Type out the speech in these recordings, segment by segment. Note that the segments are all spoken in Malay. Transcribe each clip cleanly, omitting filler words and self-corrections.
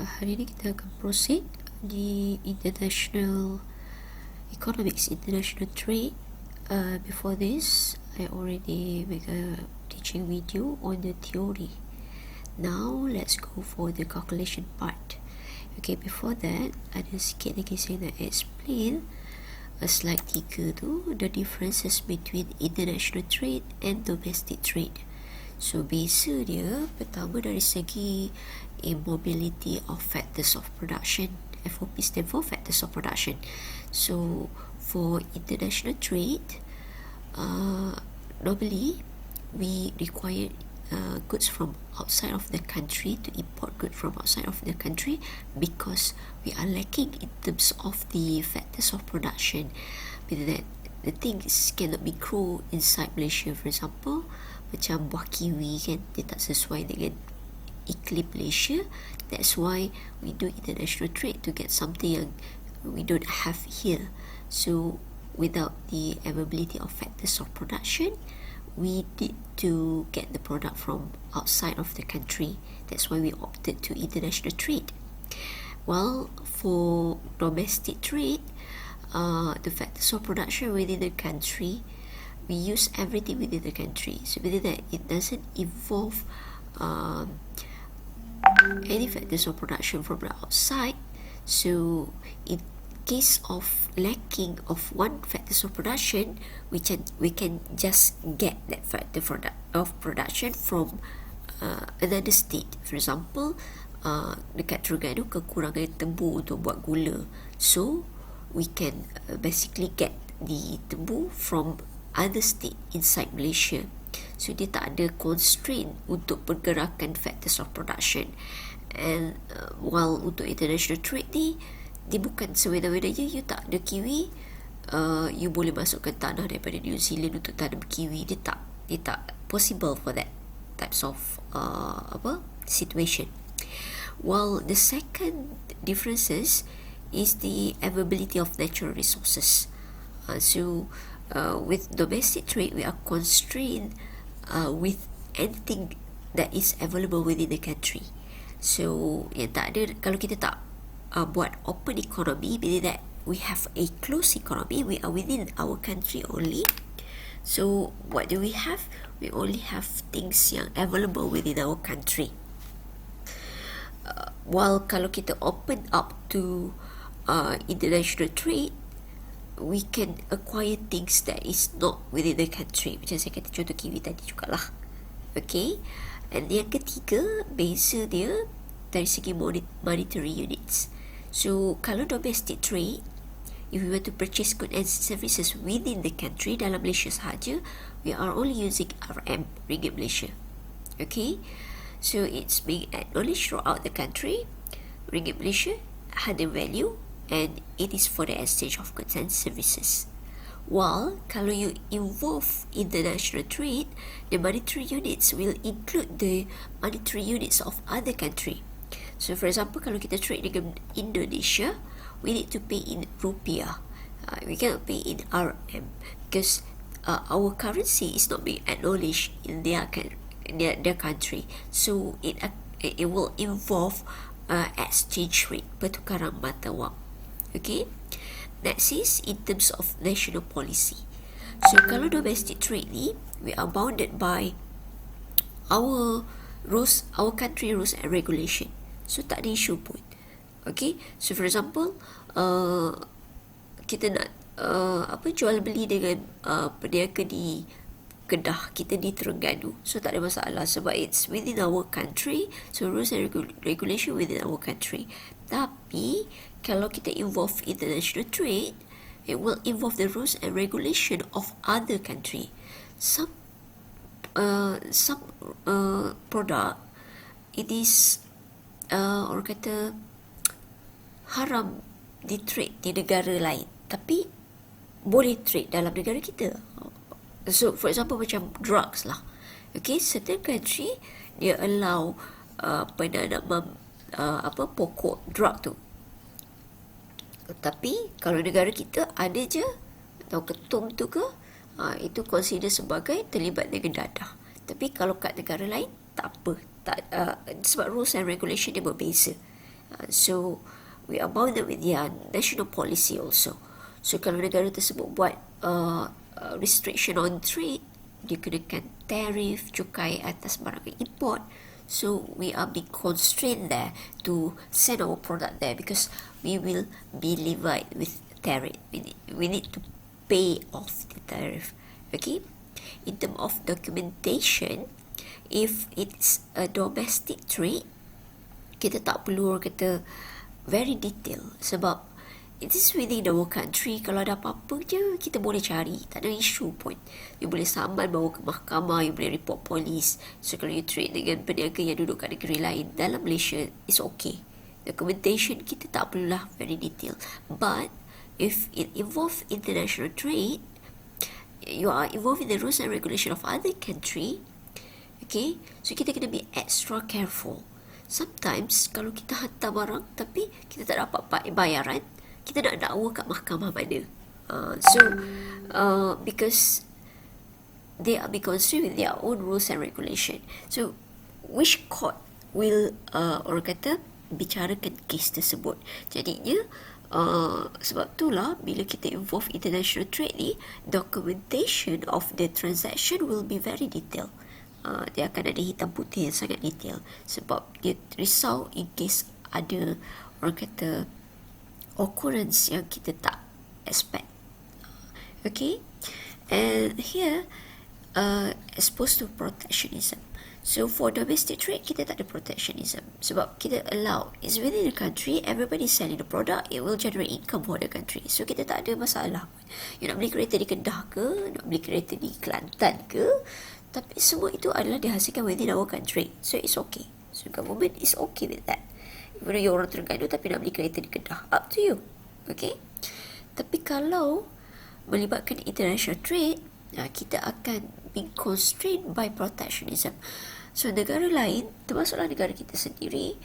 Hari ini kita akan proceed di International Economics, International Trade. Before this, I already make a teaching video on the theory. Now, let's go for the calculation part. Okay, before that, ada sikit lagi saya nak explain slide 3 tu, the differences between international trade and domestic trade. So, beza dia, pertama dari segi mobility of factors of production. FOP stand for factors of production. So, for international trade, normally, we require goods from outside of the country to import goods from outside of the country because we are lacking in terms of the factors of production. Meaning that the things cannot be grown inside Malaysia. For example, macam buah kiwi kan, dia tak sesuai dengan iklim Malaysia. That's why we do international trade to get something yang we don't have here. So, without the availability of factors of production, we need to get the product from outside of the country. That's why we opted to international trade. While for domestic trade, the factors of production within the country, we use everything within the country. So within that, it doesn't involve any factors of production from the outside. So in case of lacking of one factors of production, we can just get that factor of production from another state. For example, dekat Terengganu kekurangan tebu untuk buat gula, so we can basically get the tebu from other state inside Malaysia. So dia tak ada constraint untuk pergerakan factors of production. And while untuk international trade ni, dia bukan seweda-wedanya you tak ada kiwi, you boleh masukkan tanah daripada New Zealand untuk tanam kiwi. Dia tak possible for that types of situation. While the second differences is the availability of natural resources. So with domestic trade, we are constrained with anything that is available within the country. So yang tak ada, kalau kita tak buat open economy, meaning that we have a closed economy, we are within our country only. So what do we have? We only have things yang available within our country. While kalau kita open up to international trade, we can acquire things that is not within the country. Macam saya kata contoh kiwi tadi jugalah. Okay. And yang ketiga, beza dia dari segi monetary units. So, kalau domestic trade, if we want to purchase goods and services within the country, dalam Malaysia sahaja, we are only using RM, Ringgit Malaysia. Okay? So, it's being acknowledged throughout the country. Ringgit Malaysia had a value and it is for the exchange of goods and services. While, kalau you involve international trade, the monetary units will include the monetary units of other country. So, for example, kalau kita trade dengan Indonesia, we need to pay in rupiah. We cannot pay in RM because our currency is not being acknowledged in their country. So, it will involve exchange rate, pertukaran mata wang. Okay? Next is in terms of national policy. So, kalau domestic trade ni, we are bounded by our rules, our country rules and regulation. So, tak ada isu pun. Okay? So, for example, kita nak jual beli dengan peniaga di Kedah, kita di Terengganu. So, tak ada masalah sebab it's within our country. So, rules and regulation within our country. Tapi, kalau kita involve international trade, it will involve the rules and regulation of other country. Some product, it is orang kata haram di trade di negara lain, tapi boleh trade dalam negara kita. So for example macam drugs lah. Okay, certain country dia allow penanaman pokok drug tu. Tapi kalau negara kita ada je atau ketum tu ke, itu consider sebagai terlibat dengan dadah. Tapi kalau kat negara lain tak apa, sebab rules and regulation dia berbeza. So we are bounded with their national policy also. So kalau negara tersebut buat restriction on trade, dia kenakan tarif, cukai atas barang import. So we are being constrained there to send our product there because we will be levied with tariff. We need to pay off the tariff. Okay. In terms of documentation, if it's a domestic trade, kita tak perlu orang kata very detail sebab it is within our country. Kalau ada apa-apa je kita boleh cari, tak ada isu pun. You boleh saman bawa ke mahkamah, you boleh report polis. So kalau you trade dengan peniaga yang duduk kat negeri lain dalam Malaysia, it's okay. Documentation kita tak perlulah very detail. But if it involves international trade, you are involved in the rules and regulation of other country, okay, so kita kena be extra careful. Sometimes kalau kita hantar barang tapi kita tak dapat bayaran, kita nak dakwa kat mahkamah mana? Because they are be constrained with their own rules and regulation. So which court will orang kata bicarakan kes tersebut? Jadinya sebab itulah bila kita involve international trade ni, documentation of the transaction will be very detailed. Dia akan ada hitam putih yang sangat detail sebab dia risau in case ada orang kata occurrence yang kita tak expect. Okay, and here as opposed to protectionism. So for domestic trade, kita tak ada protectionism sebab kita allow, it's within the country, everybody selling the product, it will generate income for the country. So kita tak ada masalah. You nak beli kereta di Kedah ke, nak beli kereta di Kelantan ke, tapi semua itu adalah dihasilkan within our country. So it's okay. So government is okay with that. Even you orang Terengganu tapi nak beli kereta di Kedah, up to you. Okay. Tapi kalau melibatkan international trade, kita akan be constrained by protectionism. So negara lain, termasuklah negara kita sendiri,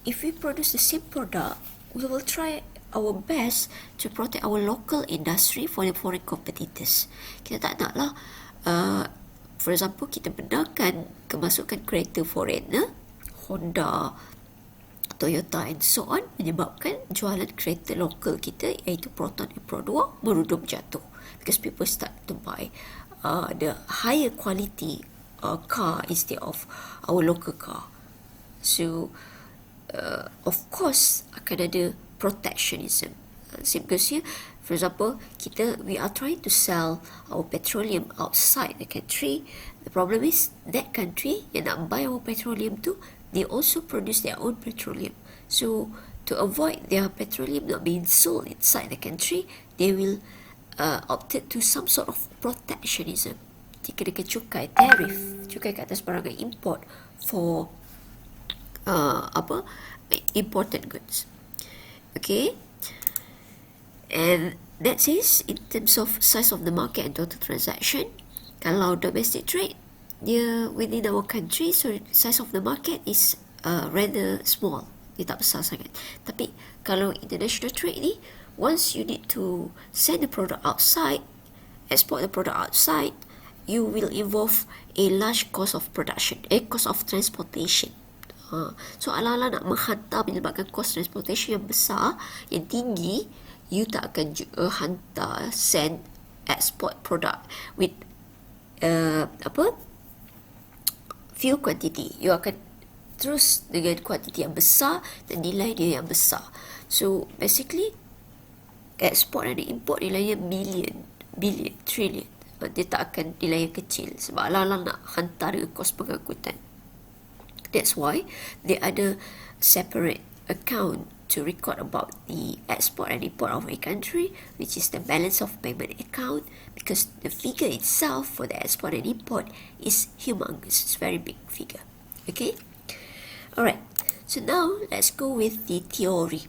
if we produce the same product, we will try our best to protect our local industry for the foreign competitors. Kita tak naklah for example, kita benarkan kemasukan kereta foreigner, Honda, Toyota and so on, menyebabkan jualan kereta lokal kita iaitu Proton dan Pro 2 merudum jatuh because people start to buy the higher quality car instead of our local car. So of course akan ada protectionism. Because here, for example, we are trying to sell our petroleum outside the country. The problem is that country yang nak buy our petroleum tu, they also produce their own petroleum. So to avoid their petroleum not being sold inside the country, they will opt to some sort of protectionism. Dia kenakan cukai, tarif, cukai ke atas barangan import for imported goods. Okay. And that is in terms of size of the market and total transaction. Kalau domestic trade, dia within our country, so size of the market is rather small. Dia tak besar sangat. Tapi kalau international trade ni, once you need to send the product outside, export the product outside, you will involve a large cost of production, cost of transportation. So ala-ala nak menghantar menyebabkan cost transportation yang besar, yang tinggi, you tak akan hantar, send, export product with few quantity. You akan terus dengan kuantiti yang besar dan nilai dia yang besar. So basically export dan import nilainya billion, trillion. Dia tak akan nilai yang kecil sebab ala-ala nak hantar dengan kos pengangkutan. That's why there ada separate account to record about the export and import of a country, which is the balance of payment account, because the figure itself for the export and import is humongous. It's a very big figure. Okay. Alright. So now let's go with the theory.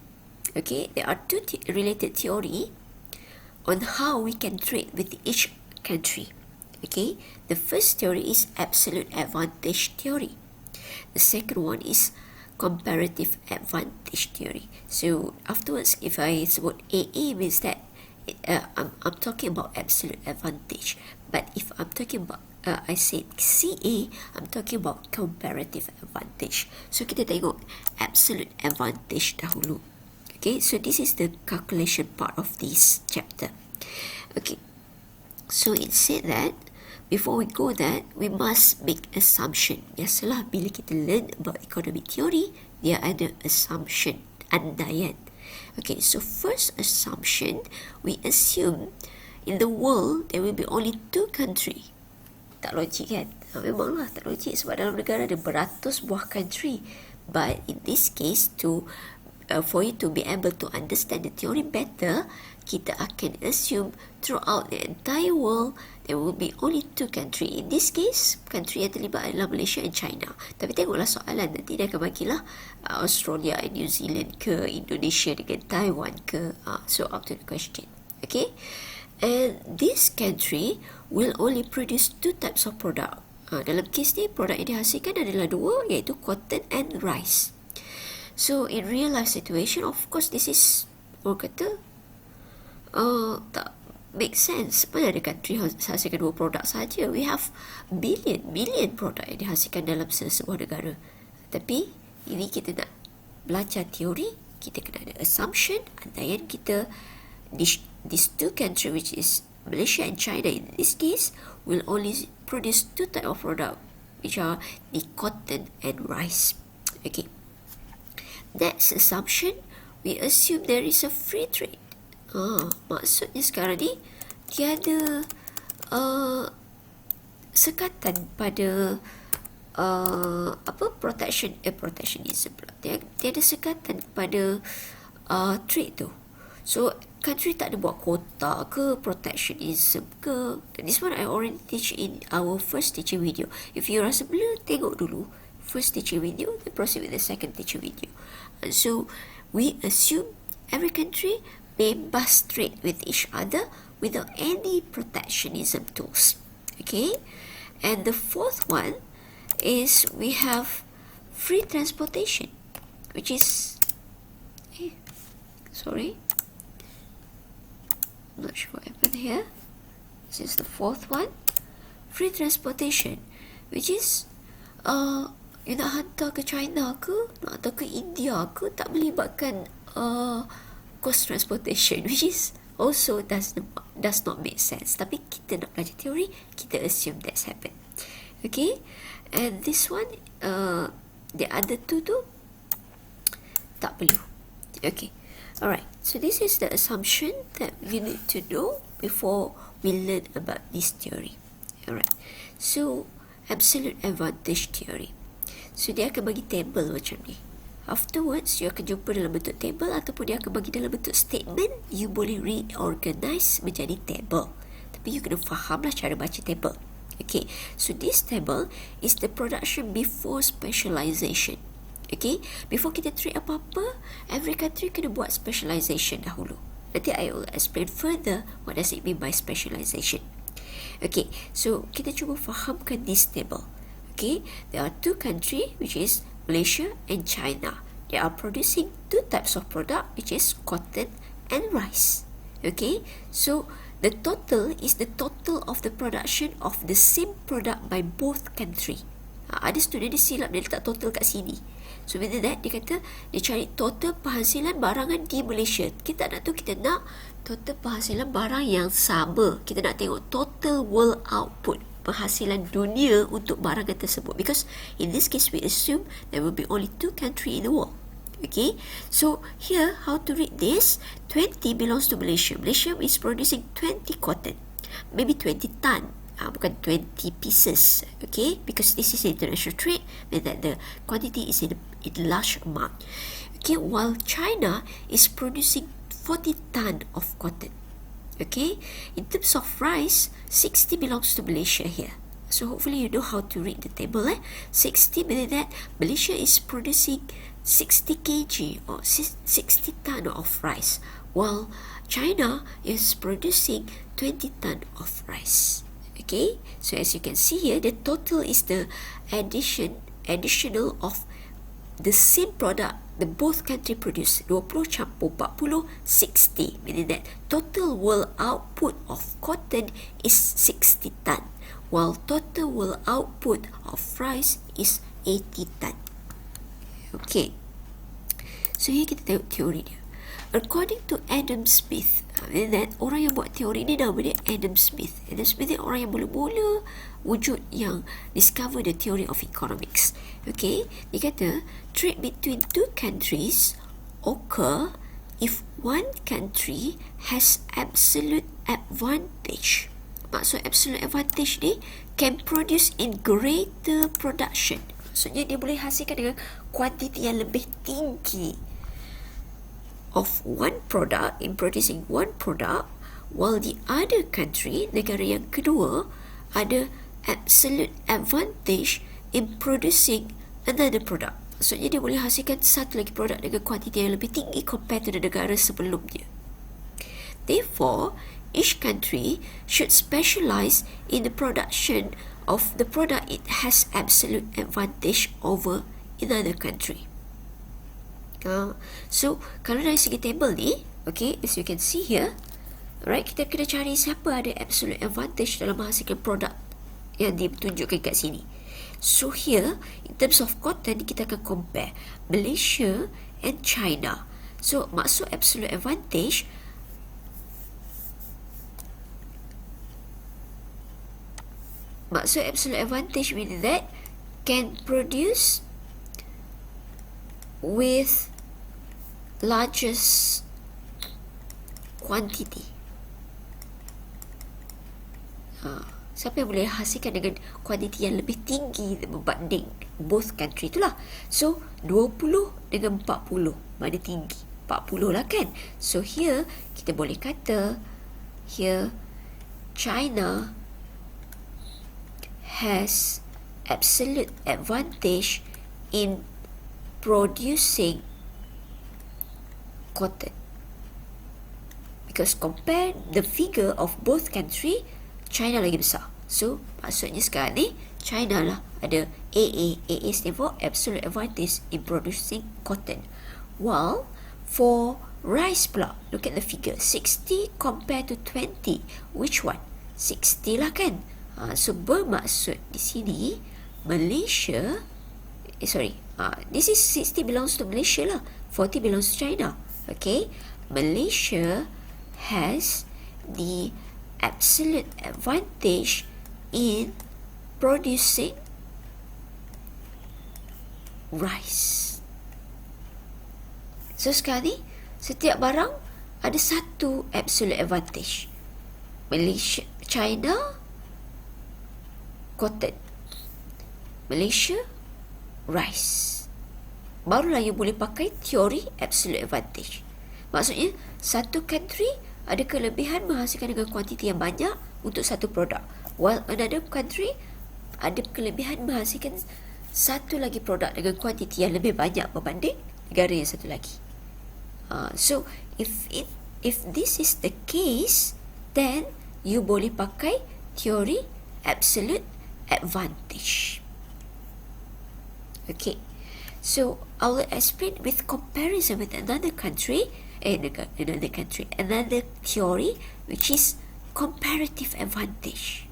Okay. There are two related theory on how we can trade with each country. Okay. The first theory is absolute advantage theory. The second one is comparative advantage theory. So afterwards, if I sebut AA means that I'm talking about absolute advantage. But if I'm talking about I said CA, I'm talking about comparative advantage. So kita tengok absolute advantage dahulu. Okay, so this is the calculation part of this chapter. Okay, so it said that before we go that, we must make assumption. Biasalah bila kita learn about economic theory, dia ada assumption, andaian. Okay, so first assumption, we assume in the world there will be only 2 countries. Tak logik kan? Memanglah tak logik sebab dalam negara ada beratus buah country. But in this case, for you to be able to understand the theory better, kita akan assume throughout the entire world there will be only 2 country. In this case, country yang terlibat adalah Malaysia and China. Tapi tengoklah soalan nanti dia akan bagilah Australia and New Zealand ke, Indonesia dengan Taiwan ke. So up to the question. Okay, and this country will only produce 2 types of product. Dalam kes ni, produk yang dihasilkan adalah 2, iaitu cotton and rice. So in real life situation, of course this is, orang kata, tak make sense. Mana ada country hasilkan 2 produk saja. We have billion produk yang dihasilkan dalam sebuah negara. Tapi ini kita nak belajar teori, kita kena ada assumption, andaian kita these 2 countries, which is Malaysia and China in this case, will only produce 2 type of product, which are the cotton and rice. Okay, that's assumption. We assume there is a free trade. Maksudnya sekarang ni tiada sekatan pada protectionism pula. Tiada sekatan pada trade tu. So country tak ada buat quota ke, protectionism ke. This one I already teach in our first teaching video. If you rasa blur, tengok dulu first teaching video, then proceed with the second teaching video. And so we assume every country may must trade with each other without any protectionism tools. Okay, and the fourth one is we have free transportation, which is I'm not sure what happened here. This is the fourth one, free transportation, which is you nak hantar ke China ke, nak hantar ke India ke, tak melibatkan cost transportation, which is also does not make sense. Tapi kita nak belajar teori, kita assume that's happened. Okay, and this one, the other 2 tu tak perlu. Okay, alright. So this is the assumption that we need to know before we learn about this theory. Alright. So absolute advantage theory. So dia akan bagi table macam ni. Afterwards, you akan jumpa dalam bentuk table ataupun dia akan bagi dalam bentuk statement. You boleh reorganize menjadi table. Tapi you kena fahamlah cara baca table. Okay, so this table is the production before specialization. Okay, before kita treat apa-apa, every country kena buat specialization dahulu. Nanti I will explain further what does it mean by specialization. Okay, so kita cuba fahamkan this table. Okay, there are 2 countries, which is Malaysia and China. They are producing 2 types of product, which is cotton and rice. Okay, so the total is the total of the production of the same product by both country. Ada student dia silap, dia letak total kat sini. So with that, dia kata dia cari total penghasilan barangan di Malaysia. Kita nak tu, kita nak total penghasilan barang yang sama. Kita nak tengok total world output, penghasilan dunia untuk barangan tersebut. Because in this case, we assume there will be only 2 countries in the world. Okay, so here how to read this? 20 belongs to Malaysia. Malaysia is producing 20 cotton, maybe 20 ton. Bukan 20 pieces. Okay, because this is international trade, means that the quantity is in large amount. Okay, while China is producing 40 ton of cotton. Okay, in terms of rice, 60 belongs to Malaysia here. So hopefully you know how to read the table. 60 means that Malaysia is producing 60 kg or 60 ton of rice, while China is producing 20 ton of rice. Okay, so as you can see here, the total is the additional of the same product the both country produce 20 campur 40, 60, meaning that total world output of cotton is 60 ton, while total world output of rice is 80 ton. Okay, so here kita tengok teori dia. According to Adam Smith, that orang yang buat teori ni nama dia Adam Smith. Adam Smith ni orang yang mula-mula wujud yang discover the theory of economics. Okay, dia kata trade between two countries occur if one country has absolute advantage. Maksud absolute advantage ni can produce in greater production. Maksudnya dia boleh hasilkan dengan kuantiti yang lebih tinggi of one product, in producing one product, while the other country, negara yang kedua, ada absolute advantage in producing another product. Maksudnya dia boleh hasilkan satu lagi produk dengan kuantiti yang lebih tinggi compared to the negara sebelumnya. Therefore, each country should specialize in the production of the product it has absolute advantage over another country. So, kalau dari segi table ni, okay, as you can see here, right, kita kena cari siapa ada absolute advantage dalam menghasilkan produk yang ditunjukkan kat sini. So here, in terms of cotton, kita akan compare Malaysia and China. So, maksud absolute advantage, means that can produce with largest quantity. Siapa yang boleh hasilkan dengan kuantiti yang lebih tinggi berbanding both country itulah. So 20 dengan 40 mana tinggi? 40 lah kan. So here kita boleh kata here China has absolute advantage in producing cotton, because compare the figure of both country, China lagi besar. So maksudnya sekarang ni China lah ada AA stand for absolute advantage in producing cotton, while for rice pula, look at the figure 60 compared to 20, which one? 60 lah kan. So bermaksud di sini Malaysia, this is 60 belongs to Malaysia lah, 40 belongs to China. Okay, Malaysia has the absolute advantage in producing rice. So sekarang ni setiap barang ada satu absolute advantage. Malaysia, China, cotton. Malaysia, rice. Barulah you boleh pakai teori absolute advantage. Maksudnya satu country ada kelebihan menghasilkan dengan kuantiti yang banyak untuk satu produk, while another country ada kelebihan menghasilkan satu lagi produk dengan kuantiti yang lebih banyak berbanding negara yang satu lagi. So if this is the case, then you boleh pakai teori absolute advantage. Okay, so I will explain with comparison with another theory, which is comparative advantage.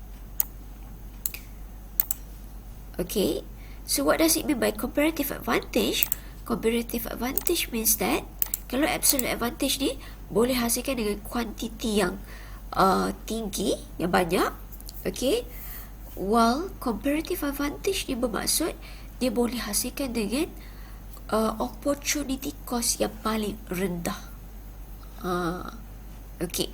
Okay, so what does it mean by comparative advantage? Comparative advantage means that kalau absolute advantage ni boleh hasilkan dengan kuantiti yang tinggi, yang banyak, okay, while comparative advantage ni bermaksud dia boleh hasilkan dengan opportunity cost yang paling rendah. Okay,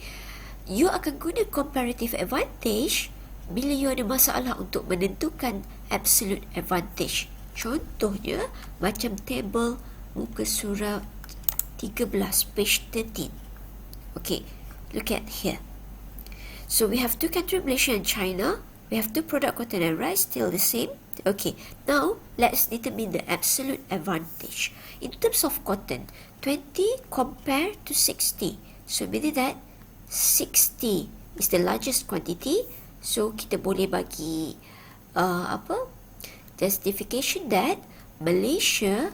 you akan guna comparative advantage bila you ada masalah untuk menentukan absolute advantage. Contohnya macam table muka surat 13 page 13. Okay, look at here. So we have two countries, Malaysia and China. We have two product, cotton and rice, still the same. Okay, now let's determine the absolute advantage. In terms of cotton, 20 compared to 60. So meaning that 60 is the largest quantity. So kita boleh bagi justification that Malaysia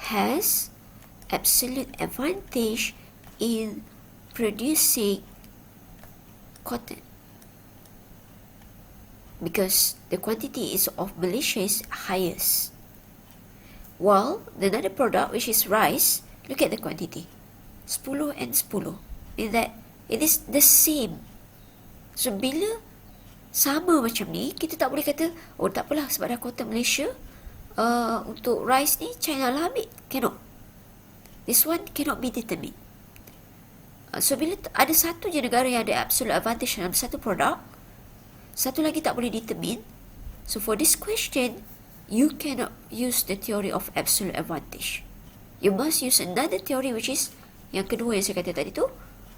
has absolute advantage in producing cotton because the quantity is of Malaysia is highest. While the another product which is rice, look at the quantity, 10 and 10, means that it is the same. So bila sama macam ni, kita tak boleh kata oh tak apalah sebab dah cotton Malaysia, untuk rice ni China lah ambil. Cannot. This one cannot be determined. So bila ada satu je negara yang ada absolute advantage dalam satu produk, satu lagi tak boleh determine. So for this question, you cannot use the theory of absolute advantage. You must use another theory which is yang kedua yang saya kata tadi tu,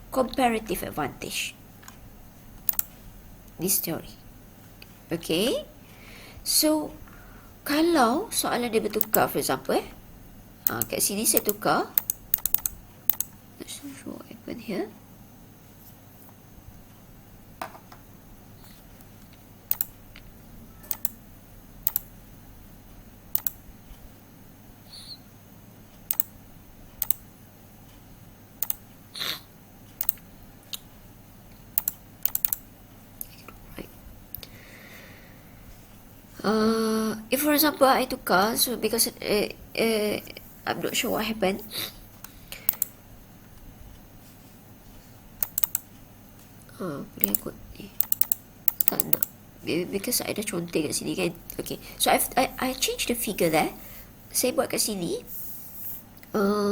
comparative advantage. This theory. Okay. So kalau soalan dia bertukar, for example kat sini saya tukar. Let's show what happened here. If for example I tukar, so because I'm not sure what happened. Boleh ikut ni. Tak nak. Because I dah conteng kat sini kan. Okay. So I change the figure there. Saya buat kat sini. 20.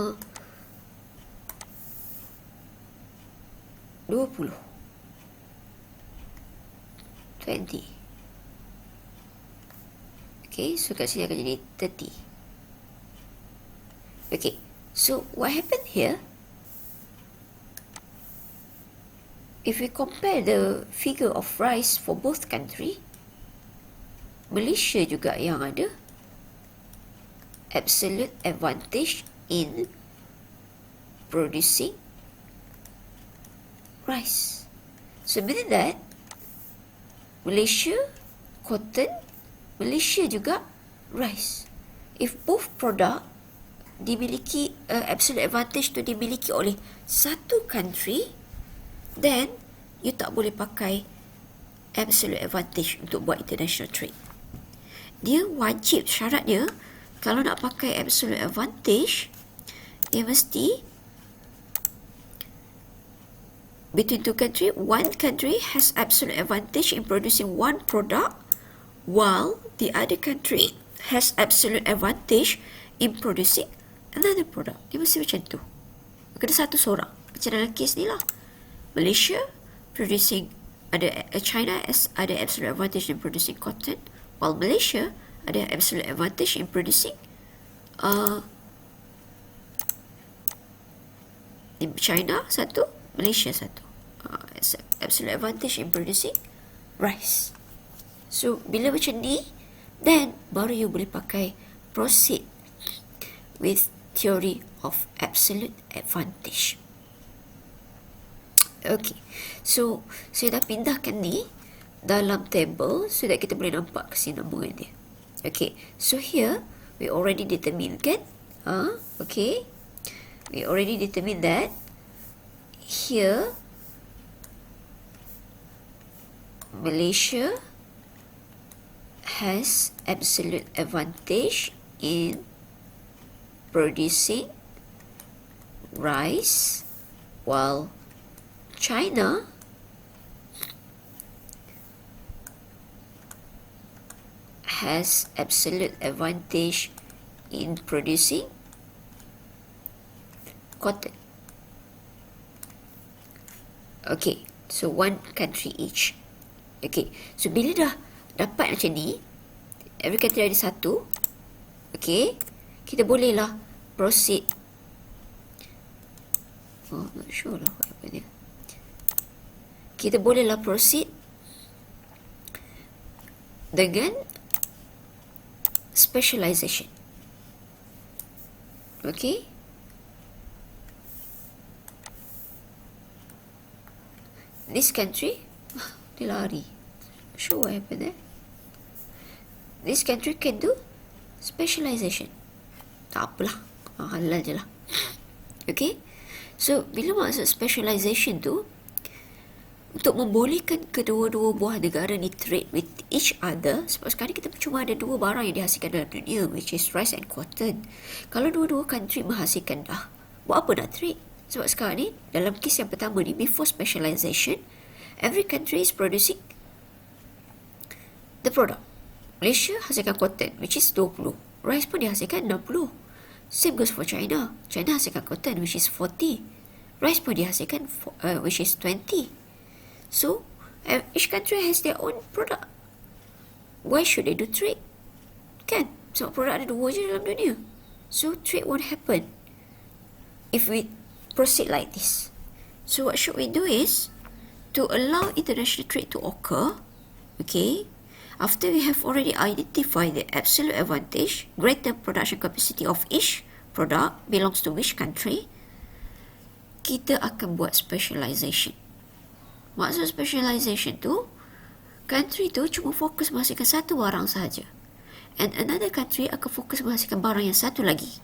Okay, so kat sini akan jadi 30. Okay, so what happened here, if we compare the figure of rice for both country, Malaysia juga yang ada absolute advantage in producing rice. So meaning that Malaysia cotton, Malaysia juga rice. If both product dimiliki absolute advantage tu dimiliki oleh satu country, then you tak boleh pakai absolute advantage untuk buat international trade. Dia wajib, syaratnya kalau nak pakai absolute advantage, dia mesti between two country, one country has absolute advantage in producing one product, while the other country has absolute advantage in producing another product. Dia mesti macam tu. Kena satu seorang. Macam dalam kes ni lah. Malaysia producing, China ada absolute advantage in producing cotton, while Malaysia ada absolute advantage in producing China satu, Malaysia satu. Absolute advantage in producing rice. So bila macam ni, then baru you boleh pakai proceed with theory of absolute advantage. Okay, so saya dah pindahkan ni dalam table so that kita boleh nampak kesinambungan dia. Okay, so here we already determine kan, okay, we already determine that here Malaysia has absolute advantage in producing rice, while China has absolute advantage in producing cotton. Okay, so one country each. Okay, so bila dah dapat macam ni, every country ada satu. Okay, kita bolehlah proceed. Not sure lah what happened here. Kita bolehlah proceed dengan specialization. Okay, this country, dia lari. Sure what happened there. This country can do specialization. Tak apalah. Halal je lah. Okay, so bila maksud specialization tu, untuk membolehkan kedua-dua buah negara ni trade with each other, sebab sekarang kita cuma ada dua barang yang dihasilkan dalam dunia, which is rice and cotton. Kalau dua-dua country menghasilkan dah, buat apa nak trade? Sebab sekarang ni, dalam kes yang pertama ni, before specialization, every country is producing the product. Malaysia hasilkan cotton, which is 20. Rice pun dihasilkan 60. Same goes for China. China hasilkan cotton, which is 40. Rice pun dihasilkan, which is 20. So, each country has their own product. Why should they do trade? Kan? Sebab produk ada dua je dalam dunia. So, trade won't happen if we proceed like this. So, what should we do is to allow international trade to occur. Okay? After we have already identified the absolute advantage, greater production capacity of each product belongs to which country, kita akan buat specialization. Maksud specialization tu, country tu cuma fokus menghasilkan satu barang sahaja. And another country akan fokus menghasilkan barang yang satu lagi.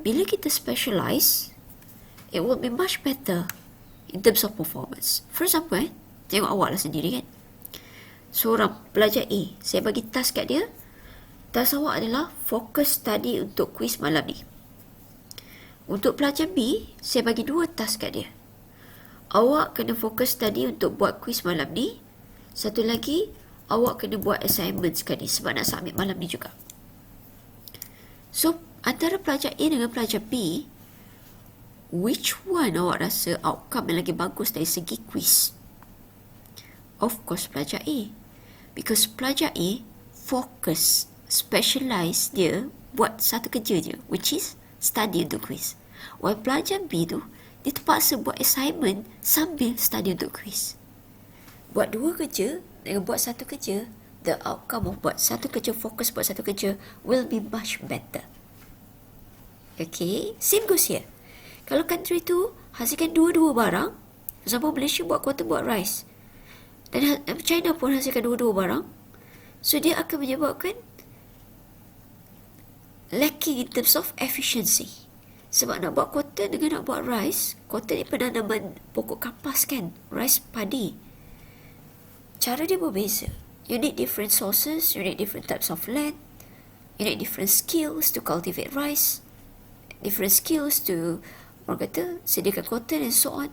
Bila kita specialize, it will be much better in terms of performance. For example, tengok awak lah sendiri kan. Seorang pelajar A, saya bagi task kat dia. Task awak adalah fokus study untuk kuis malam ni. Untuk pelajar B, saya bagi dua task kat dia. Awak kena fokus study untuk buat kuis malam ni. Satu lagi, awak kena buat assignment sekali sebab nak submit malam ni juga. So, antara pelajar A dengan pelajar B, which one awak rasa outcome yang lagi bagus dari segi kuis? Of course, pelajar A. Because pelajar A fokus, specialize dia buat satu kerja je, which is study untuk kuis. While pelajar B tu, dia terpaksa buat assignment sambil study untuk kuis. Buat dua kerja dengan buat satu kerja, the outcome of buat satu kerja, fokus buat satu kerja will be much better. Okay, same goes here. Kalau country tu hasilkan dua-dua barang, for example Malaysia buat cotton, buat rice, dan China pun hasilkan dua-dua barang, so dia akan menyebabkan lacking in terms of efficiency. Sebab nak buat cotton dengan nak buat rice, cotton ni penanaman pokok kapas kan, rice padi. Cara dia berbeza. You need different sources, you need different types of land, you need different skills to cultivate rice, different skills to, orang kata, sediakan cotton and so on.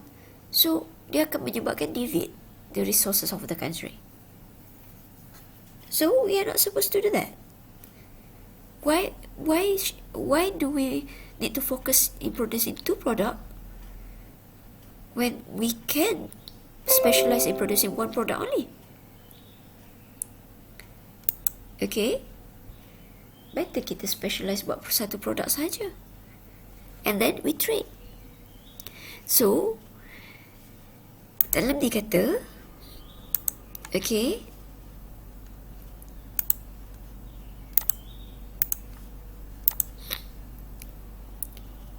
So, dia akan menyebabkan deviate the resources of the country. So, we are not supposed to do that. Why do we need to focus in producing two products when we can specialize in producing one product only? Okay? Better kita specialize buat satu produk saja. And then we trade. So, dalam dia kata, okay,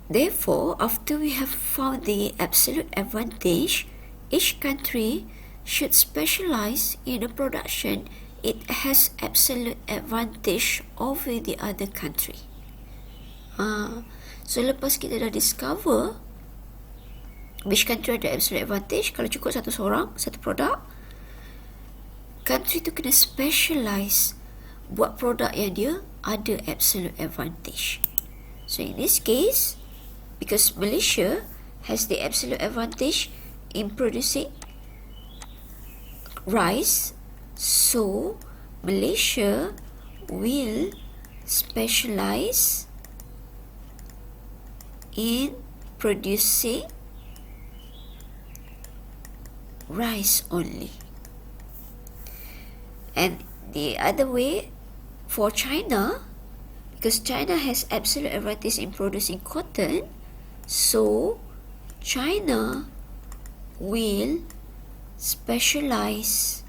therefore, after we have found the absolute advantage, each country should specialize in a production it has absolute advantage over the other country. So, lepas kita dah discover which country ada absolute advantage, kalau cukup satu seorang, satu produk, country tu kena specialize buat produk yang dia ada absolute advantage. So, in this case, because Malaysia has the absolute advantage in producing rice, so Malaysia will specialize in producing rice only. And the other way for China, because China has absolute advantage in producing cotton, so China will specialize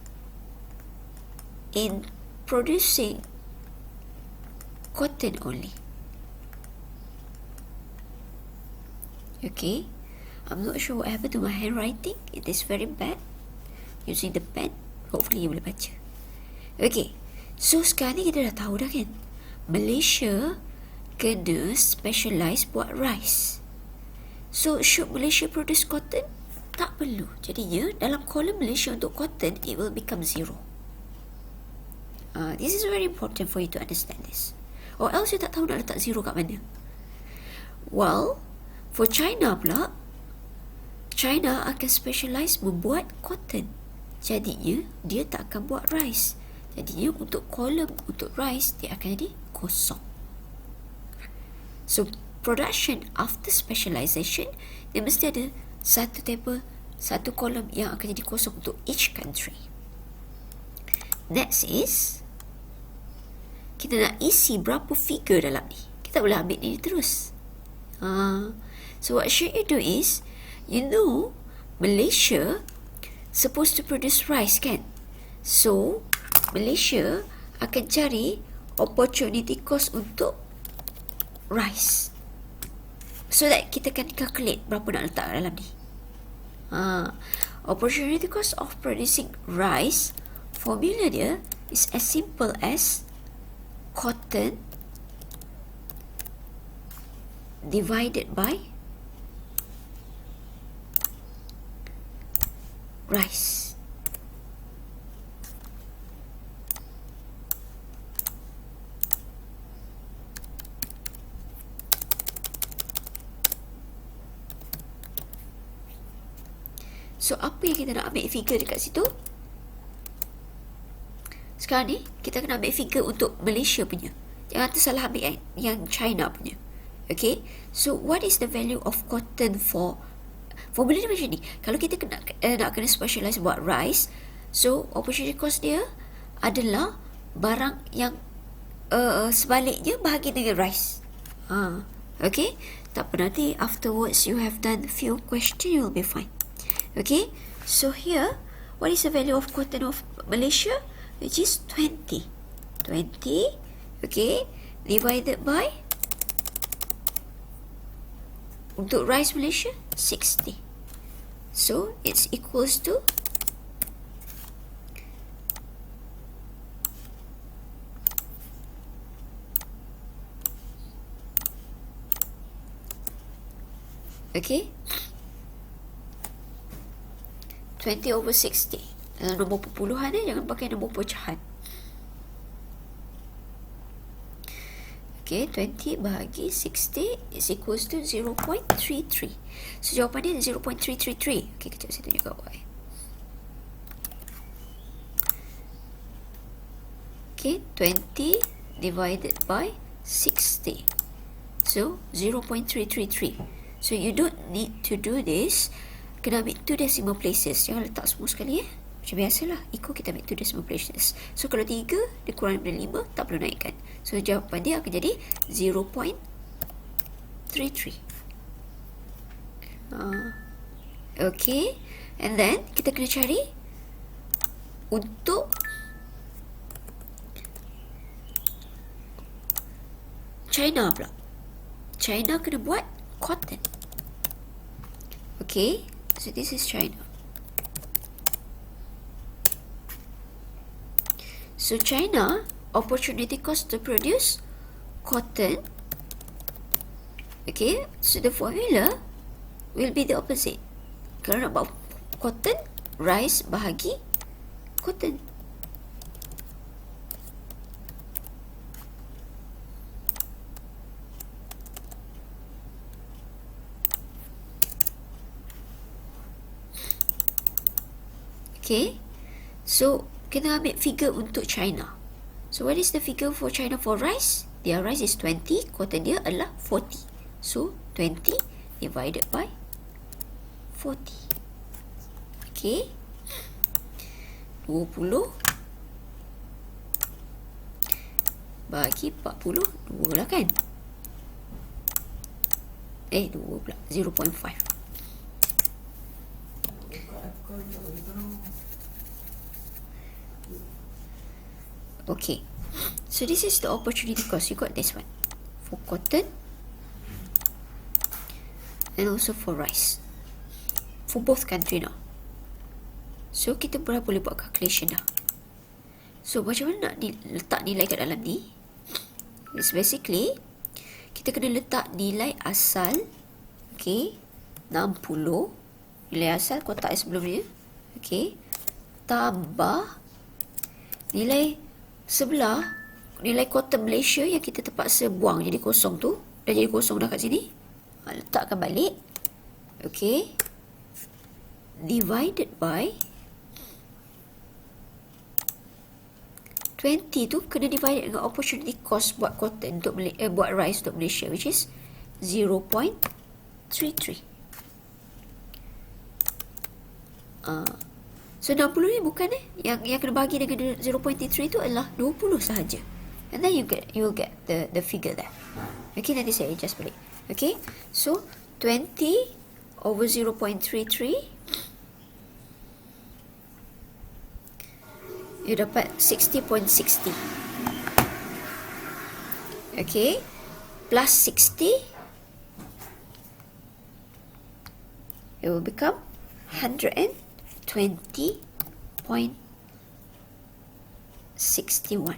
in producing cotton only. Okay, I'm not sure what happened to my handwriting. It is very bad. Using the pen, hopefully you boleh baca. Okay, so sekarang ni kita dah tahu dah kan, Malaysia kena specialize buat rice. So, should Malaysia produce cotton? Tak perlu. Jadinya, dalam kolom Malaysia untuk cotton, it will become 0. This is very important for you to understand this. Or else you tak tahu nak letak 0 kat mana. Well, for China pula, China akan specialize membuat cotton. Jadinya, dia tak akan buat rice. Jadinya, untuk kolom untuk rice, dia akan jadi kosong. So, production after specialization, dia mesti ada satu table, satu kolom yang akan jadi kosong untuk each country. Next is, kita nak isi berapa figure dalam ni. Kita boleh ambil ni terus. So, what should you do is, you know, Malaysia supposed to produce rice, kan? So, Malaysia akan cari opportunity cost untuk rice. So that kita can calculate berapa nak letak dalam ni. Opportunity cost of producing rice, formula dia is as simple as cotton divided by rice. So, apa yang kita nak ambil figure dekat situ? Sekarang ni, kita kena ambil figure untuk Malaysia punya. Jangan tersalah ambil yang China punya. Okay? So, what is the value of cotton for... Formula dia macam ni. Kalau kita nak kena specialize buat rice, so, opportunity cost dia adalah barang yang sebaliknya bahagi dengan rice. Okay? Tak apa, nanti afterwards you have done few questions, you will be fine. Okay, so here, what is the value of cotton of Malaysia? Which is 20. 20, okay, divided by, untuk rice Malaysia, 60. So, it's equals to, okay, 20 over 60. Dalam nombor perpuluhan jangan pakai nombor pecahan. Okay, 20 bahagi 60 is equals to 0.33. So, jawapan dia 0.333. Okay, kejap saya tunjuk kat Y. Okay, 20 divided by 60. So, 0.333. So, you don't need to do this. Kena ambil 2 decimal places. Jangan letak semua sekali Macam biasalah, ECO kita ambil 2 decimal places. So, kalau 3 dikurang daripada 5, tak perlu naikkan. So, jawapan dia akan jadi 0.33. Okay. And then, kita kena cari untuk China pula. China kena buat cotton. Okay. So, this is China. So, China, opportunity cost to produce cotton. Okay, so the formula will be the opposite. Kalau nak buat cotton, rice bahagi cotton. Okay, so kita ambil figure untuk China. So, what is the figure for China for rice? Their rice is 20, cotton dia adalah 40. So, 20 divided by 40. Okay, 20 bagi 40, 2 lah kan? 2 pula, 0.5. Okay, so this is the opportunity cost. You got this one for cotton and also for rice for both country now. So kita boleh buat calculation dah. So macam mana nak letak nilai kat dalam ni? It's basically kita kena letak nilai asal, okay, 60, nilai asal kotak yang sebelum ni, okay, tambah nilai sebelah, nilai cotton Malaysia yang kita terpaksa buang jadi kosong tu, dah jadi kosong dah kat sini. Letakkan balik, okay, divided by 20 tu kena divide dengan opportunity cost buat cotton untuk buat rice untuk Malaysia, which is 0.33. So 60 ni bukan yang kena bagi dengan 0.33 tu adalah 20 sahaja. And then you will get the figure there. Okay, nanti saya adjust balik. Okay, so 20 over 0.33, you dapat 60.60. Okay, plus 60, it will become 120.61.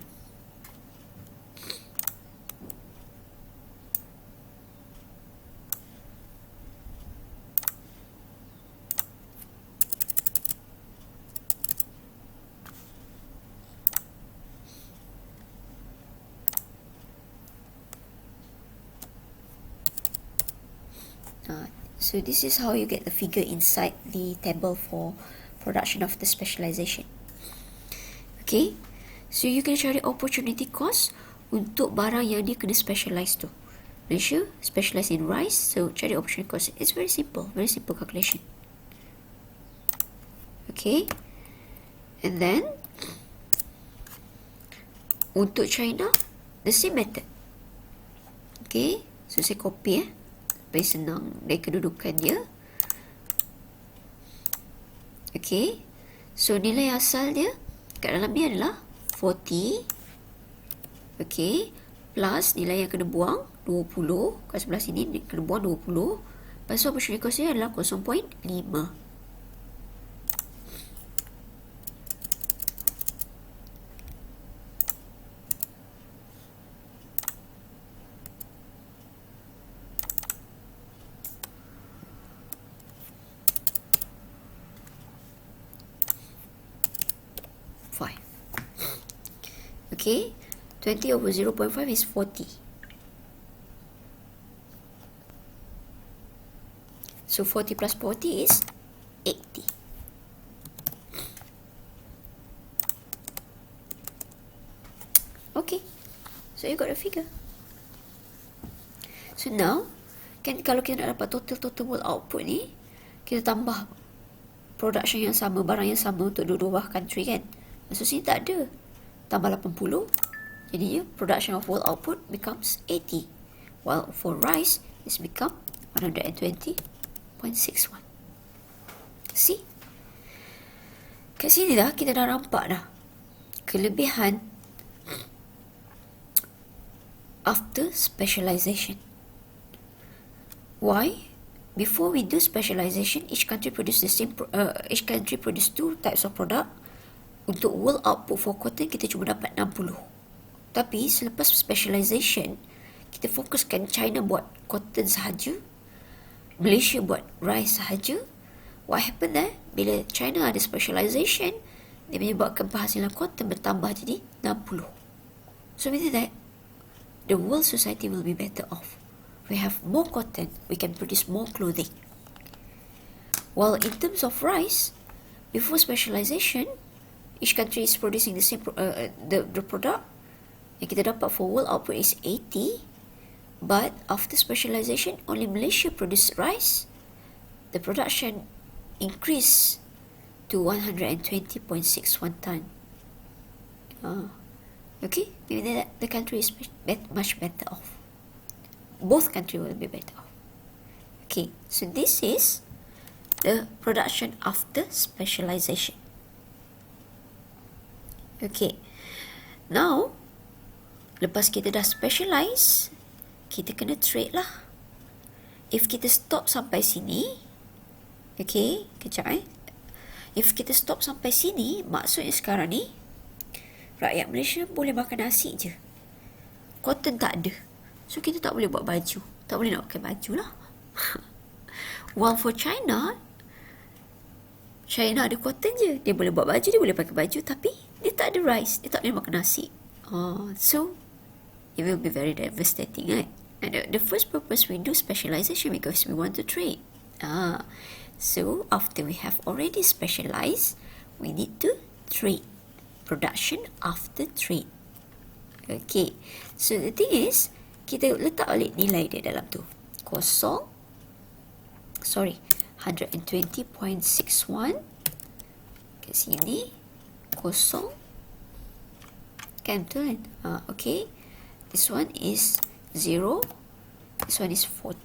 So this is how you get the figure inside the table for production of the specialization. Okay, so you can cari opportunity cost untuk barang yang dia kena specialize tu. Malaysia specialize in rice, so cari opportunity cost. It's very simple calculation. Okay, and then untuk China, the same method. Okay, so saya copy supaya senang dari kedudukan dia. Okay, so nilai asal dia kat dalam ni adalah 40. Okay, plus nilai yang kena buang 20, kat sebelah sini kena buang 20. Lepas tu opportunity cost dia adalah 0.5. Okay, 20 over 0.5 is 40. So 40 plus 40 is 80. Okay, so you got a figure. So now, kan kalau kita nak dapat total world output ni, kita tambah production yang sama, barang yang sama untuk dua-dua country kan. Maksud sini tak ada. Tambah 80, jadinya production of world output becomes 80. While for rice, it's become 120.61. See? Kat sini dah, kita dah nampak dah kelebihan after specialization. Why? Before we do specialization, each country produce two types of product. Untuk world output for cotton, kita cuma dapat 60. Tapi selepas specialization, kita fokuskan China buat cotton sahaja, Malaysia buat rice sahaja. What happened there? Bila China ada specialization, dia menyebabkan penghasilan cotton bertambah jadi 60. So with that, the world society will be better off. We have more cotton, we can produce more clothing. While in terms of rice, before specialization, each country is producing the same the product. Yang kita dapat for world output is 80, but after specialization, only Malaysia produce rice. The production increased to 120.61 ton. Okay, maybe the country is much better off. Both countries will be better off. Okay, so this is the production after specialization. Okay, now lepas kita dah specialize, kita kena trade lah. If kita stop sampai sini, okay, kejap If kita stop sampai sini, maksudnya sekarang ni rakyat Malaysia boleh makan nasi je. Cotton tak ada. So kita tak boleh buat baju. Tak boleh nak pakai baju lah. While for China ada cotton je. Dia boleh buat baju, dia boleh pakai baju, tapi dia tak ada rice. Dia tak boleh makan nasi. So, it will be very devastating, right? And the first purpose we do specialization because we want to trade. So, after we have already specialized, we need to trade. Production after trade. Okay. So, the thing is, kita letak balik nilai dia dalam tu. 120.61 kat sini. Kosong. Kan betul kan? Okay. This one is 0. This one is 40.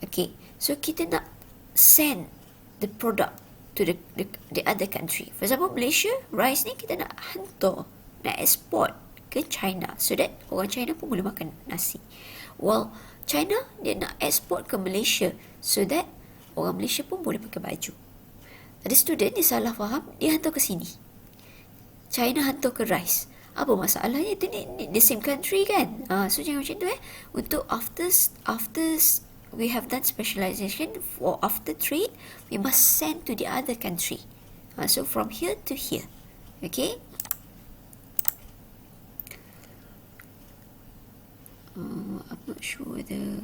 Okay. So, kita nak send the product to the other country. For example, Malaysia, rice ni kita nak hantar, nak export ke China. So that orang China pun boleh makan nasi. Well, China, dia nak export ke Malaysia. So that orang Malaysia pun boleh pakai baju. Ada student, dia salah faham, dia hantar ke sini. China hantar ke rice. Apa masalahnya? Itu ni the same country kan? So jangan macam tu Untuk after we have done specialization, for after trade, we must send to the other country. So from here to here. Okay? I'm not sure whether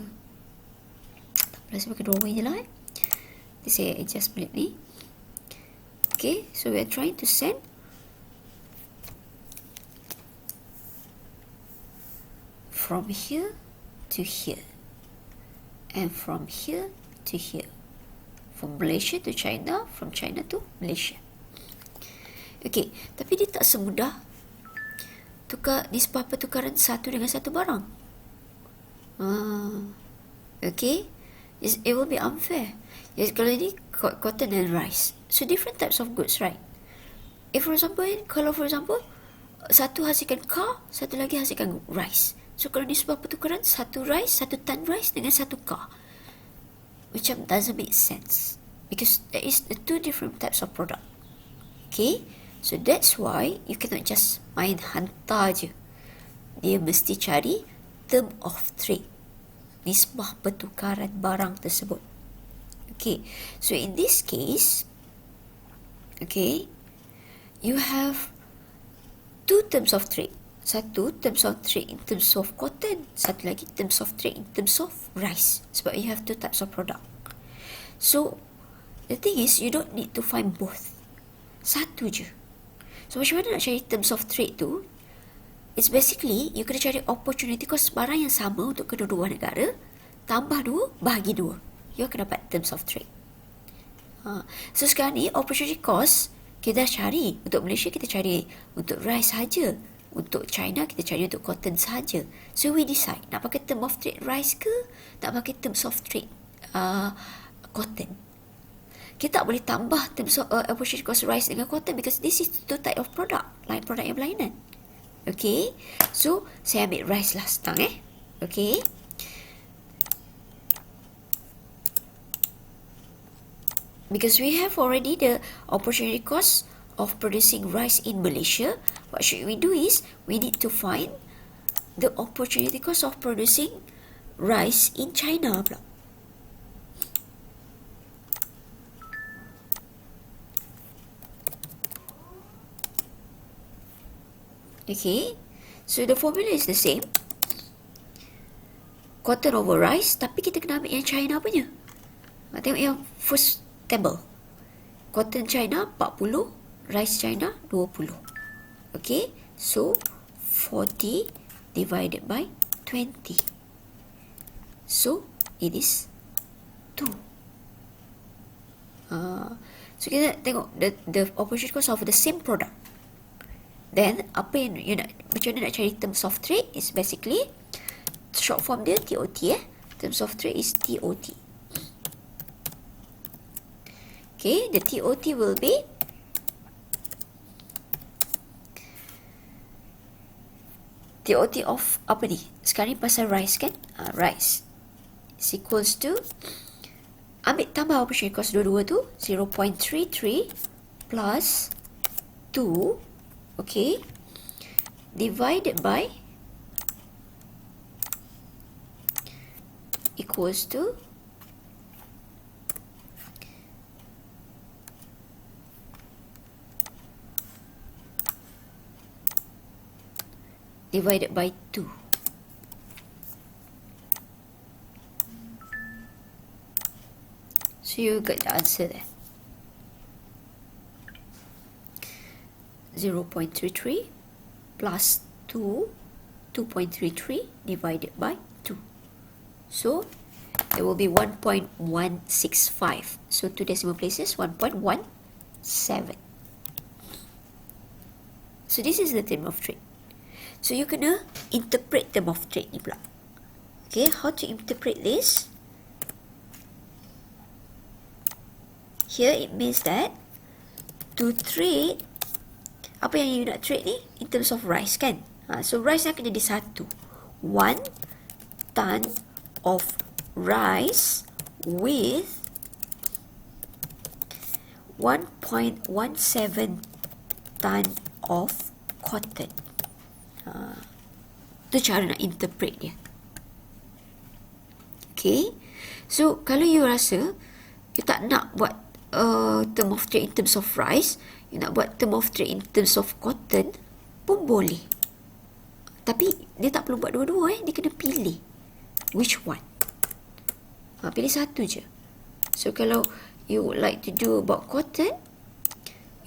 tak apa, saya pakai drawing je lah Saya adjust balik ni. Okay, so we are trying to send from here to here, and from here to here, from Malaysia to China, from China to Malaysia. Okay, tapi dia tak semudah tukar nisbah pertukaran satu dengan satu barang. Okay, it will be unfair. Yes, kalau ni cotton and rice, so different types of goods, right? If for example, satu hasilkan car, satu lagi hasilkan rice. So kalau nisbah pertukaran satu tan rice dengan satu car, macam doesn't make sense because there is the two different types of product. Okay, so that's why you cannot just main hantar je. Dia mesti cari term of trade, nisbah pertukaran barang tersebut. Okay, so in this case, okay, you have two terms of trade. Satu terms of trade in terms of cotton, satu lagi terms of trade in terms of rice. Sebab you have two types of product. So the thing is, you don't need to find both. Satu je. So macam mana nak cari terms of trade tu? It's basically, you kena cari opportunity cost barang yang sama untuk kedua-dua negara, tambah 2, bahagi 2. You akan dapat terms of trade. So sekarang ni, opportunity cost, kita dah cari. Untuk Malaysia, kita cari untuk rice saja. Untuk China, kita cari untuk cotton saja. So we decide, nak pakai term of trade rice ke, nak pakai terms of trade cotton. Kita tak boleh tambah terms of opportunity cost rice dengan cotton because this is two type of product. Lain produk yang berlainan. Okay, so saya ambil rice lah senang Okay. Because we have already the opportunity cost of producing rice in Malaysia, what should we do is, we need to find the opportunity cost of producing rice in China pula. Okay, so the formula is the same. Cotton over rice, tapi kita kena ambil yang China punya. Tengok yang first table. Cotton China 40, rice China 20. Okay, so 40 divided by 20. So it is 2. So kita tengok the opportunity cost of the same product. Then apa yang you nak, macam mana nak cari terms of trade is basically short form dia TOT Terms of trade is TOT. Okay, the TOT will be TOT of apa ni? Sekarang ni pasal rice kan? Rice is equals to, ambil tambah opportunity cost dua-dua tu, 0.33 plus 2, okay, divided by equals to divided by 2. So you got the answer there. 0.33 plus 2.33 divided by 2. So it will be 1.165. So 2 decimal places, 1.17. So this is the term of trade. So you kena interpret term of trade ni pula. Okay, how to interpret this? Here it means that to trade, apa yang you nak trade ni? In terms of rice kan? So rice akan jadi 1. 1 ton of rice with 1.17 ton of cotton. Tu cara nak interpret dia. Okay. So kalau you rasa you tak nak buat term of trade in terms of rice, you nak buat term of trade in terms of cotton pun boleh. Tapi dia tak perlu buat dua-dua dia kena pilih which one. Pilih satu je. So kalau you would like to do about cotton,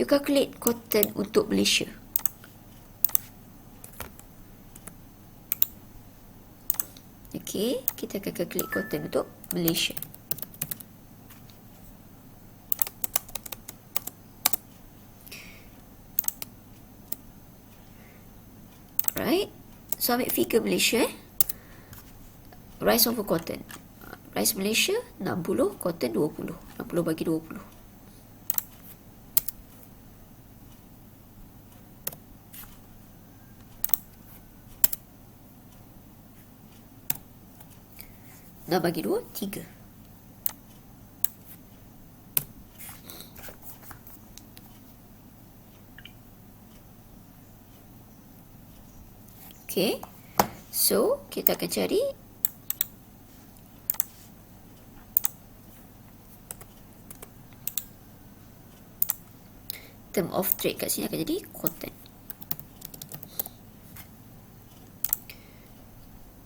you calculate cotton untuk Malaysia. Okay, kita akan calculate cotton untuk Malaysia. Right, so ambil figure Malaysia rice over cotton. Rice Malaysia 60, cotton 20. 60 bagi 20. Nak bagi 2, 3. Okay, so kita akan cari term of trade kat sini akan jadi cotton.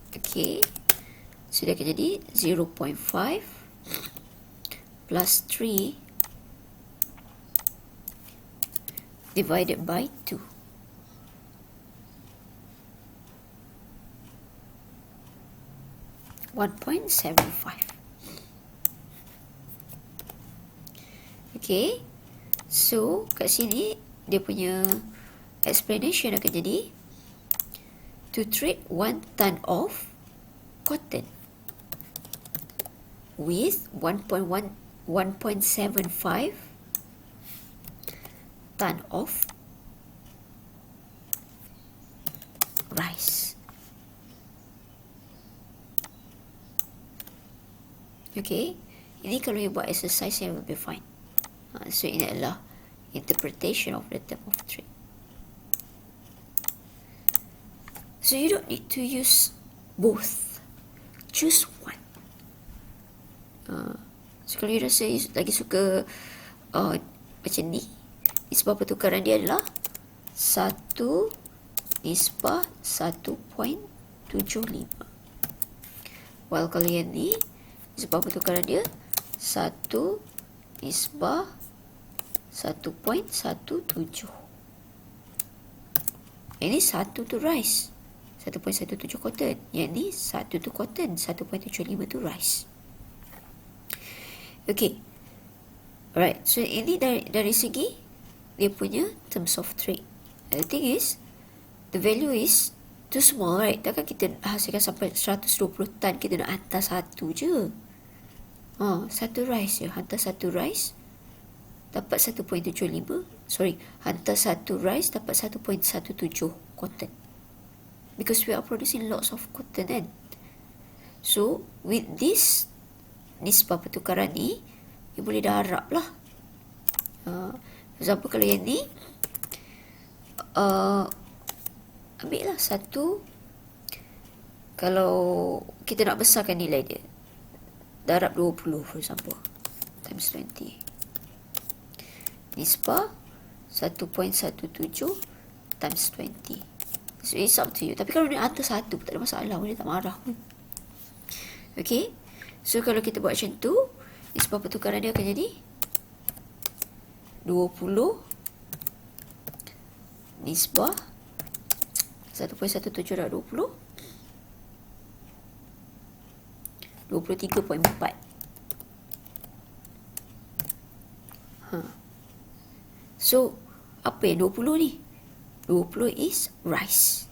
Okay, so dia akan jadi 0.5 plus 3 divided by 2. $1.75. Okay, so kat sini dia punya explanation akan jadi to trade 1 ton of cotton with 1.75 ton of rice. Okay, ini kalau you buat exercise yang will be fine. So ini adalah interpretation of the term of trade. So you don't need to use both. Choose one. So kalau you rasa you lagi suka macam ni, nisbah pertukaran dia adalah 1 nisbah 1.75. While kalau yang ni nisbah pertukaran dia 1 nisbah 1.17. Ini 1 tu rice, 1.17 cotton. Yang ni 1 tu cotton, 1.75 tu rice. Okay, alright. So ini dari segi dia punya terms of trade. The thing is, the value is too small, right? Takkan kita hasilkan sampai 120 tan, kita nak hantar satu je. Satu rice je. Hantar satu rice dapat 1.75. Sorry, hantar satu rice dapat 1.17 cotton. Because we are producing lots of cotton kan. So, with this nisbah pertukaran ni, you boleh dah harap lah. For example, kalau yang ni, ambil lah satu. Kalau kita nak besarkan nilai dia, darab 20 for example, times 20. Nisbah 1.17 times 20. So it's up to you. Tapi kalau dia atas 1 tak ada masalah, dia tak marah pun. Okay, so kalau kita buat macam tu, nisbah pertukaran dia akan jadi 20 nisbah 1.17 darab 20, 23.4. So apa yang 20 ni? 20 is rice.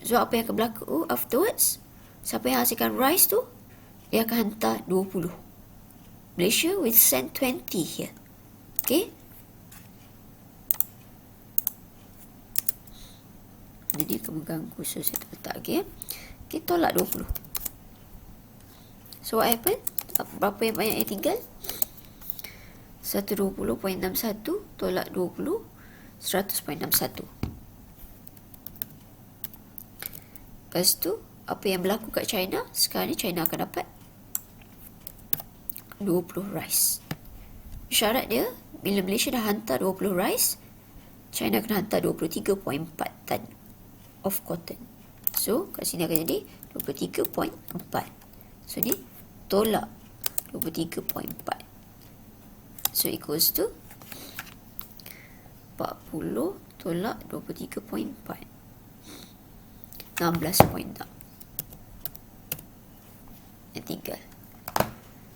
So apa yang akan berlaku afterwards? Siapa yang hasilkan rice tu, dia akan hantar 20. Malaysia will send 20 here. Okay. Jadi akan mengganggu, so saya letak lagi. Okay, tolak 20. So what happen? Berapa yang banyak yang tinggal? 120.61 tolak 20, 100.61. Lepas tu, apa yang berlaku kat China? Sekarang ni China akan dapat 20 rice. Syarat dia, bila Malaysia dah hantar 20 rice, China akan hantar 23.4 tan of cotton. So, kat sini akan jadi 23.4. So, ni tolak 23.4. So, equals to 40 tolak 23.4. 16.6 yang tinggal.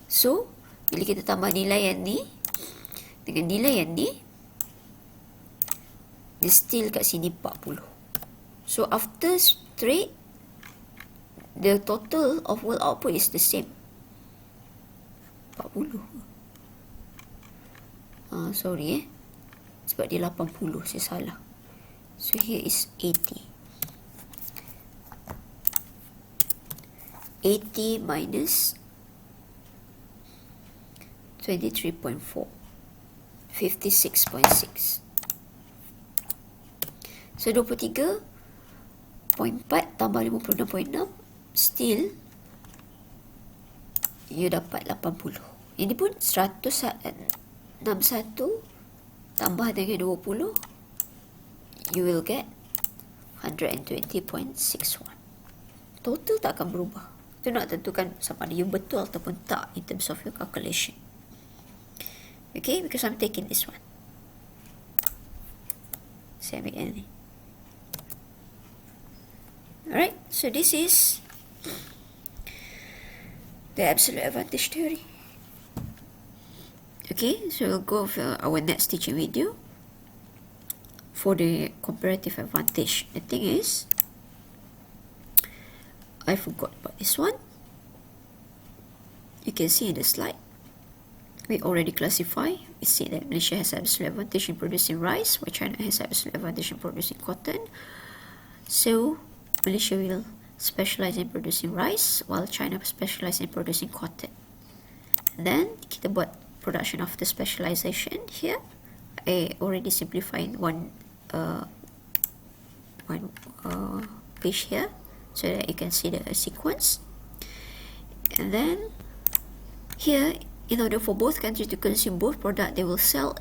So, bila kita tambah nilai yang ni dengan nilai yang ni, dia still kat sini 40. So, after trade, the total of world output is the same. 40. Sorry sebab dia 80, saya salah. So, here is 80. 80 minus 23.4, 56.6. So 23.4 tambah 56.6, still you dapat 80. Ini pun 161 tambah dengan 20, you will get 120.61. Total tak akan berubah. Itu nak tentukan sama ada you betul ataupun tak in terms of your calculation. Okay, because I'm taking this one. Saya ambil yang ni. Alright, so this is the absolute advantage theory. Okay, so we'll go for our next teaching video for the comparative advantage. The thing is, I forgot about this one. You can see in the slide, we already classify. We see that Malaysia has absolute advantage in producing rice, while China has absolute advantage in producing cotton. So, Malaysia will specialize in producing rice, while China specialize in producing cotton. And then, kita buat production of the specialization here. I already simplified one page here, so that you can see the sequence. And then here, in order for both countries to consume both products, they will sell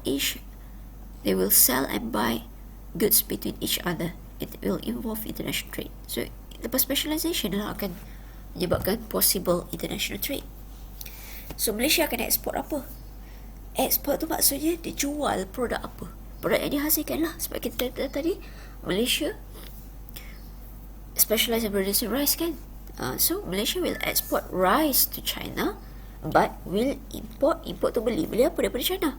and buy goods between each other. It will involve international trade. So lepas specialization lah akan menyebabkan possible international trade. So Malaysia akan ekspor apa? Ekspor tu maksudnya dia jual produk apa? Produk yang dihasilkan lah. Sebab kita tadi Malaysia specialize in producing rice kan. So Malaysia will export rice to China, but will import tu beli apa daripada China?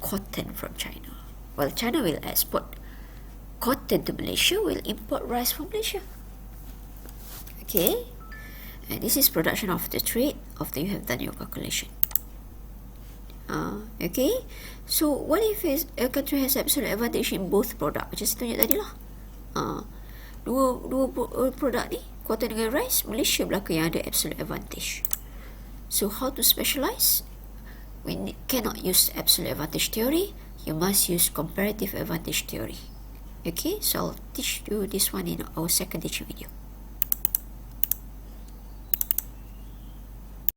Cotton from China. While China will export cotton to Malaysia, will import rice from Malaysia. Okay, and this is production of the trade after you have done your calculation. Okay, so what if a country has absolute advantage in both product? Macam saya tunjuk tadi lah. Dua produk ni, cotton dengan rice, Malaysia belaka yang ada absolute advantage. So how to specialize? We cannot use absolute advantage theory. You must use comparative advantage theory. Okay, so I'll teach you this one in our second teaching video.